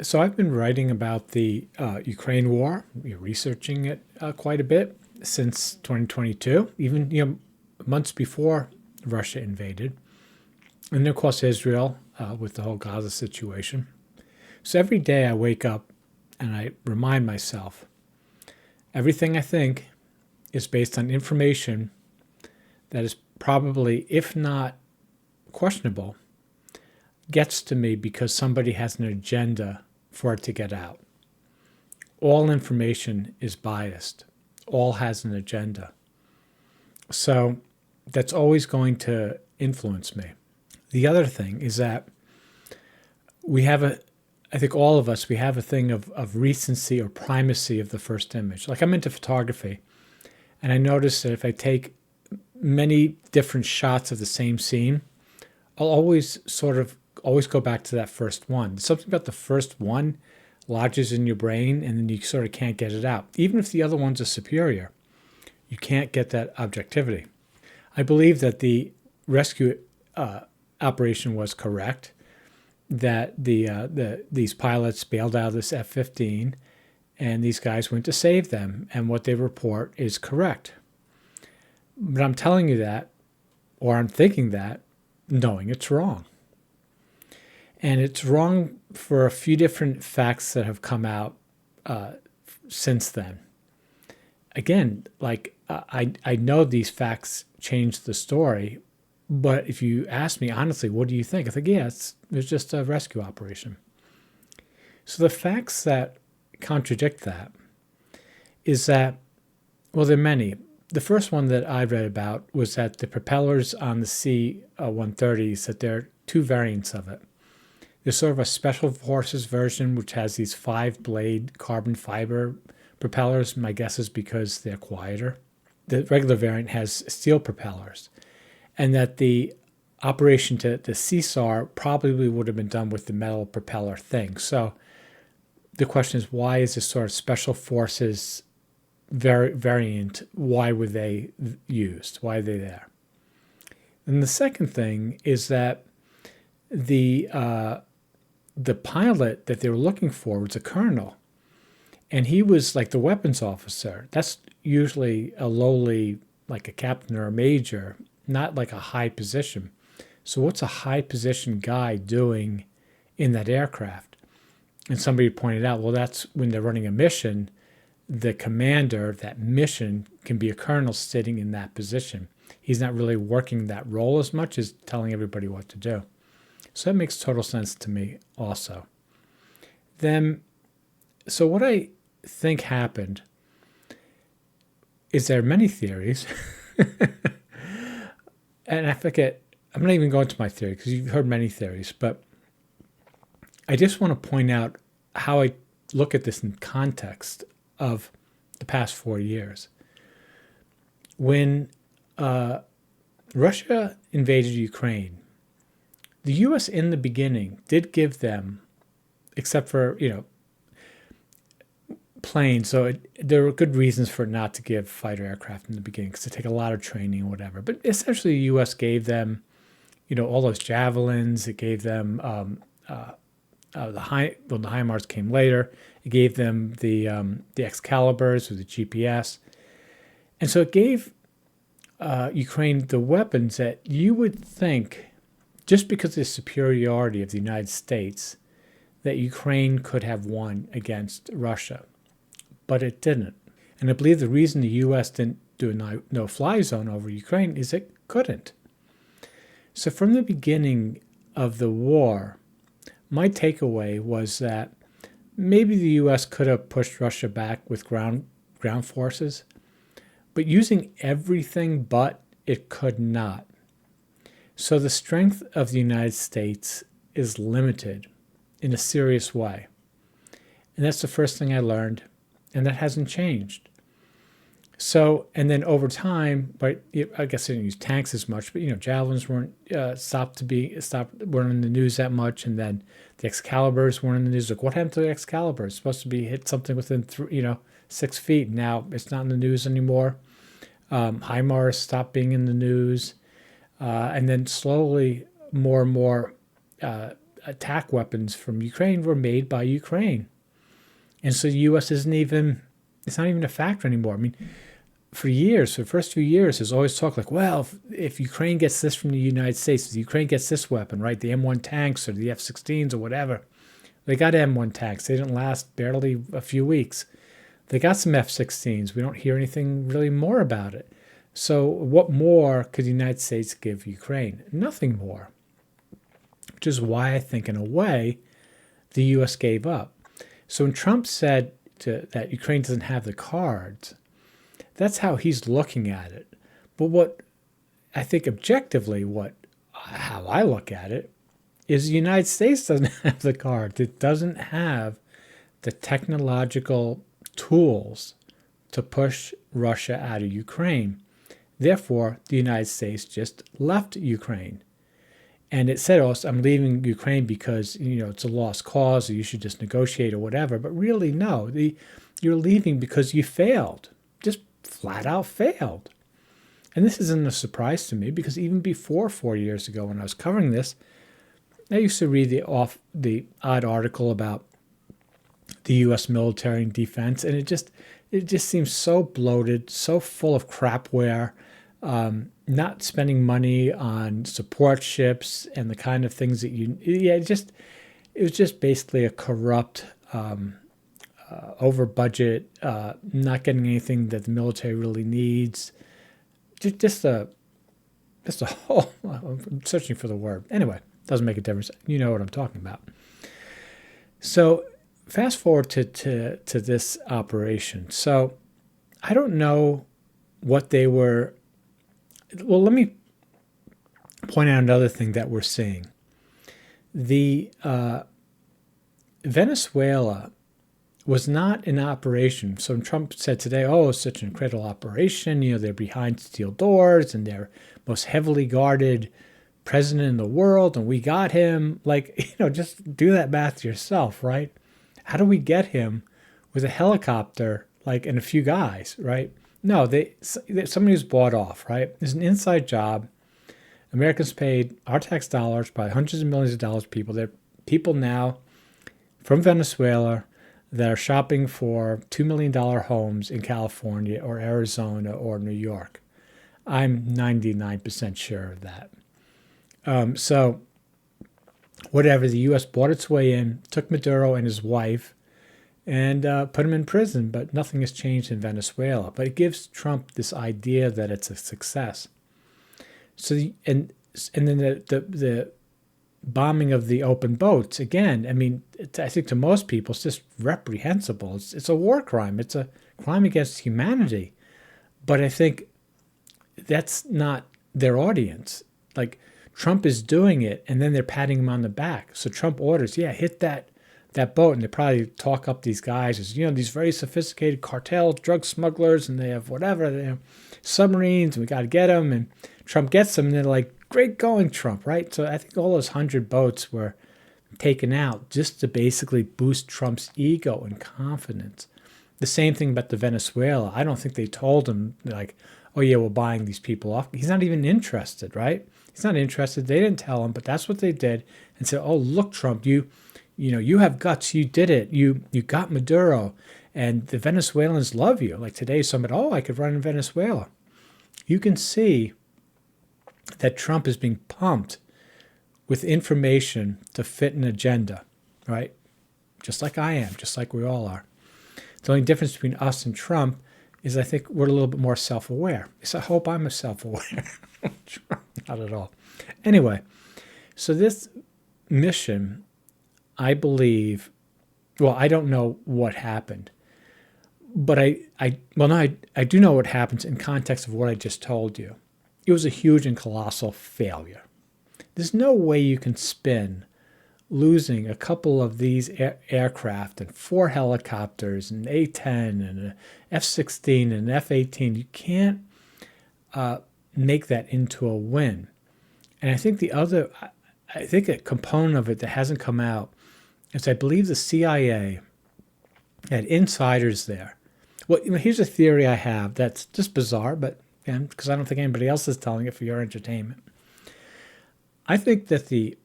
So I've been writing about the Ukraine war, researching it quite a bit since 2022, even months before Russia invaded, and then of course Israel with the whole Gaza situation. So every day I wake up and I remind myself, everything I think is based on information that is probably, if not questionable, gets to me because somebody has an agenda for it to get out. All information is biased. All has an agenda. So that's always going to influence me. The other thing is that I think all of us, we have a thing of recency or primacy of the first image. Like I'm into photography, and I notice that if I take many different shots of the same scene, I'll always go back to that first one. Something about the first one lodges in your brain, and then you sort of can't get it out. Even if the other ones are superior, you can't get that objectivity. I believe that the rescue operation was correct, that these pilots bailed out of this F-15, and these guys went to save them, and what they report is correct. But I'm telling you that, or I'm thinking that, knowing it's wrong. And it's wrong for a few different facts that have come out since then. Again, I know these facts change the story, but if you ask me honestly, what do you think? I think, yeah, it was just a rescue operation. So the facts that contradict that is that, well, there are many. The first one that I read about was that the propellers on the C-130s, that there are two variants of it. There's sort of a special forces version, which has these 5-blade carbon fiber propellers. My guess is because they're quieter. The regular variant has steel propellers. And that the operation to the CSAR probably would have been done with the metal propeller thing. So the question is, why is this sort of special forces variant, why were they used? Why are they there? And the second thing is that the pilot that they were looking for was a colonel, and he was like the weapons officer. That's usually a lowly, like a captain or a major, not like a high position. So what's a high position guy doing in that aircraft? And somebody pointed out, well, that's when they're running a mission, the commander of that mission can be a colonel sitting in that position. He's not really working that role as much as telling everybody what to do. So that makes total sense to me also. Then, so what I think happened is there are many theories, and I forget, I'm not even going to my theory because you've heard many theories, but I just want to point out how I look at this in context of the past 4 years. When Russia invaded Ukraine, the U.S. in the beginning did give them, except for, planes, so there were good reasons for it not to give fighter aircraft in the beginning because it take a lot of training or whatever. But essentially the U.S. gave them, all those javelins. It gave them the HIMARS came later. It gave them the Excaliburs with the GPS. And so it gave Ukraine the weapons that you would think, just because of the superiority of the United States, that Ukraine could have won against Russia. But it didn't. And I believe the reason the U.S. didn't do a no-fly zone over Ukraine is it couldn't. So from the beginning of the war, my takeaway was that maybe the U.S. could have pushed Russia back with ground forces, but using everything but, it could not. So the strength of the United States is limited in a serious way. And that's the first thing I learned, and that hasn't changed. So, and then over time, but I guess I didn't use tanks as much, but javelins weren't weren't in the news that much, and then the Excaliburs weren't in the news. Like, what happened to the Excalibur? It's supposed to be hit something within 6 feet. Now it's not in the news anymore. HIMARS stopped being in the news, and then slowly more and more attack weapons from Ukraine were made by Ukraine. And so the U.S. it's not even a factor anymore. I mean, for years, for the first few years, there's always talk like, well, if Ukraine gets this from the United States, if Ukraine gets this weapon, right, the M1 tanks or the F-16s or whatever, they got M1 tanks. They didn't last barely a few weeks. They got some F-16s. We don't hear anything really more about it. So what more could the United States give Ukraine? Nothing more, which is why I think, in a way, the U.S. gave up. So when Trump said that Ukraine doesn't have the cards, that's how he's looking at it. But what I think objectively, how I look at it, is the United States doesn't have the cards. It doesn't have the technological tools to push Russia out of Ukraine. Therefore, the United States just left Ukraine. And it said, oh, I'm leaving Ukraine because, it's a lost cause, or you should just negotiate or whatever. But really, no. You're leaving because you failed. Just flat out failed. And this isn't a surprise to me, because even before 4 years ago when I was covering this, I used to read the odd article about the U.S. military and defense, and it just seems so bloated, so full of crapware, not spending money on support ships and the kind of things that it was just basically a corrupt, over budget, not getting anything that the military really needs. Just a whole. I'm searching for the word. Anyway, doesn't make a difference. You know what I'm talking about. So fast forward to this operation. So I don't know what they were. Well, let me point out another thing that we're seeing. The Venezuela was not an operation. So Trump said today, oh, it's such an incredible operation. They're behind steel doors and they're most heavily guarded president in the world, and we got him. Just do that math yourself, right? How do we get him with a helicopter, and a few guys, right? No, somebody was bought off, right? It's an inside job. Americans paid our tax dollars by hundreds of millions of dollars. There are people now from Venezuela that are shopping for $2 million homes in California or Arizona or New York. I'm 99% sure of that. So whatever, the U.S. bought its way in, took Maduro and his wife, and put him in prison, but nothing has changed in Venezuela. But it gives Trump this idea that it's a success. So and then the bombing of the open boats, again, I think to most people it's just reprehensible. It's a war crime. It's a crime against humanity. But I think that's not their audience. Trump is doing it, and then they're patting him on the back. So Trump orders, hit that boat, and they probably talk up these guys as, these very sophisticated cartel drug smugglers, and they have whatever, they have submarines, and we got to get them. And Trump gets them, and they're like, great going, Trump, right? So I think all those 100 boats were taken out just to basically boost Trump's ego and confidence. The same thing about the Venezuela. I don't think they told him, oh yeah, we're buying these people off. He's not even interested, right? He's not interested. They didn't tell him, but that's what they did, and said, oh, look, Trump, you have guts. You did it. You got Maduro, and the Venezuelans love you. Like today's summit, oh, I could run in Venezuela. You can see that Trump is being pumped with information to fit an agenda, right? Just like I am, just like we all are. The only difference between us and Trump is I think we're a little bit more self-aware. I hope I'm self-aware. Not at all. Anyway, so this mission, I believe, I don't know what happened, but I do know what happens in context of what I just told you. It was a huge and colossal failure. There's no way you can spin losing a couple of these aircraft and 4 helicopters and A-10 and an F-16 and an F-18. You can't make that into a win. And I think a component of it that hasn't come out is I believe the CIA had insiders there. Well, here's a theory I have that's just bizarre, but because I don't think anybody else is telling it for your entertainment. I think that the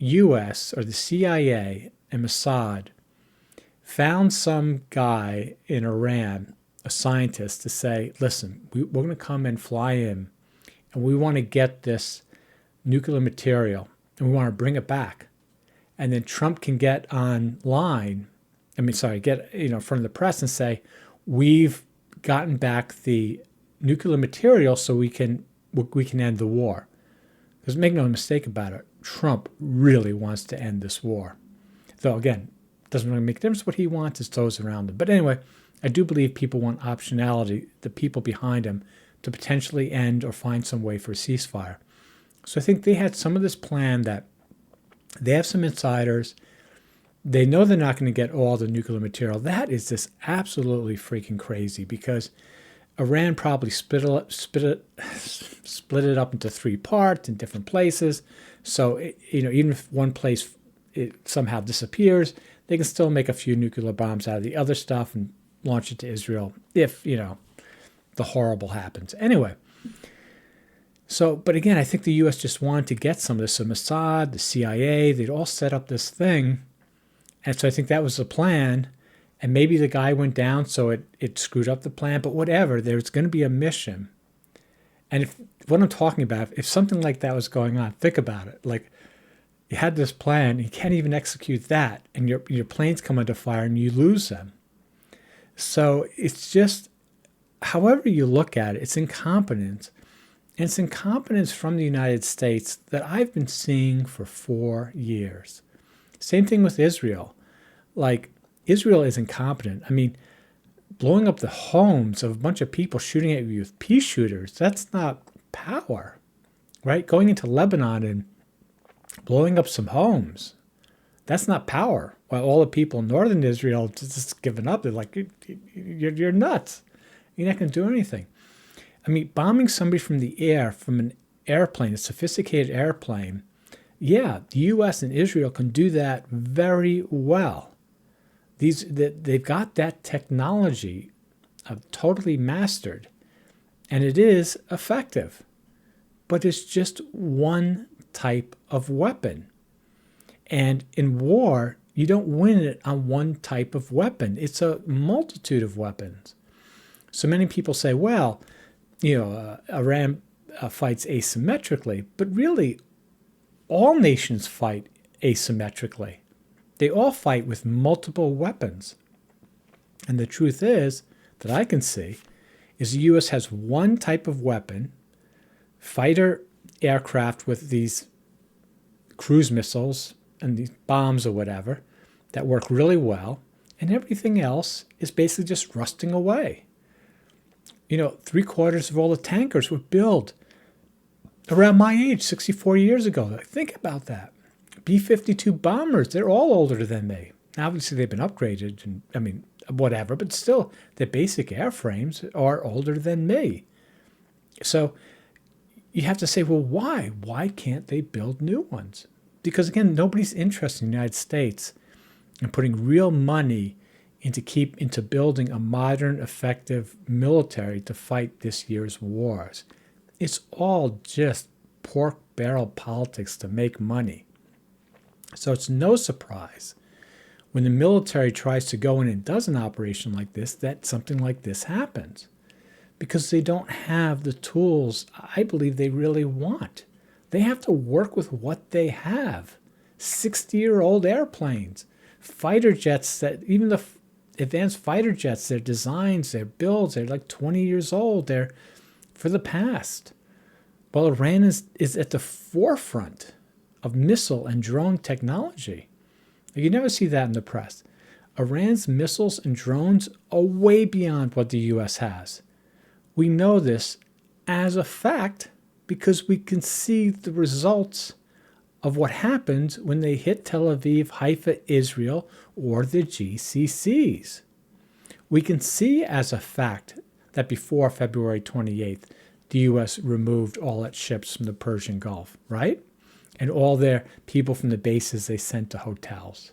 U.S. or the CIA and Mossad found some guy in Iran, a scientist, to say, listen, we're going to come and fly in, and we want to get this nuclear material, and we want to bring it back. And then Trump can get online, get in front of the press and say, we've gotten back the nuclear material so we can end the war. Because make no mistake about it, Trump really wants to end this war. Though, again, it doesn't really make a difference what he wants, it's those around him. But anyway, I do believe people want optionality, the people behind him, to potentially end or find some way for a ceasefire. So I think they had some of this plan that they have some insiders. They know they're not going to get all the nuclear material. That is just absolutely freaking crazy because Iran probably split it up into 3 parts in different places. So, even if one place it somehow disappears, they can still make a few nuclear bombs out of the other stuff and launch it to Israel if, the horrible happens. Anyway, but again, I think the U.S. just wanted to get some of this. So Mossad, the CIA, they'd all set up this thing. And so I think that was the plan. And maybe the guy went down, so it screwed up the plan. But whatever, there's going to be a mission. And what I'm talking about, if something like that was going on, think about it. Like, you had this plan, you can't even execute that, and your planes come under fire and you lose them. So it's just, however you look at it, it's incompetence. And it's incompetence from the United States that I've been seeing for 4 years. Same thing with Israel. Like, Israel is incompetent. I mean, blowing up the homes of a bunch of people shooting at you with pea shooters, that's not power, right? Going into Lebanon and blowing up some homes, that's not power. While all the people in northern Israel just giving up, they're like, you're nuts. You're not going to do anything. I mean, bombing somebody from the air, from an airplane, a sophisticated airplane, yeah, the U.S. and Israel can do that very well. They've got that technology totally mastered, and it is effective. But it's just one type of weapon. And in war, you don't win it on one type of weapon. It's a multitude of weapons. So many people say, well, Iran fights asymmetrically, but really, all nations fight asymmetrically. They all fight with multiple weapons. And the truth is, that I can see, is the U.S. has one type of weapon, fighter aircraft with these cruise missiles and these bombs or whatever, that work really well, and everything else is basically just rusting away. 3/4 of all the tankers were built around my age, 64 years ago. Think about that. B-52 bombers, they're all older than me. Obviously, they've been upgraded, and whatever, but still, their basic airframes are older than me. So you have to say, well, why? Why can't they build new ones? Because, again, nobody's interested in the United States in putting real money into building a modern, effective military to fight this year's wars. It's all just pork barrel politics to make money. So it's no surprise when the military tries to go in and does an operation like this, that something like this happens. Because they don't have the tools I believe they really want. They have to work with what they have. 60-year-old airplanes, fighter jets that even the advanced fighter jets, their designs, their builds, they're like 20 years old. They're for the past. Well, Iran is at the forefront of missile and drone technology. You never see that in the press. Iran's missiles and drones are way beyond what the U.S. has. We know this as a fact because we can see the results of what happens when they hit Tel Aviv, Haifa, Israel, or the GCCs. We can see as a fact that before February 28th, the U.S. removed all its ships from the Persian Gulf, right? And all their people from the bases they sent to hotels.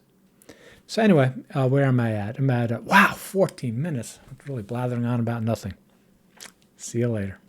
So anyway, where am I at? I'm at, 14 minutes. I'm really blathering on about nothing. See you later.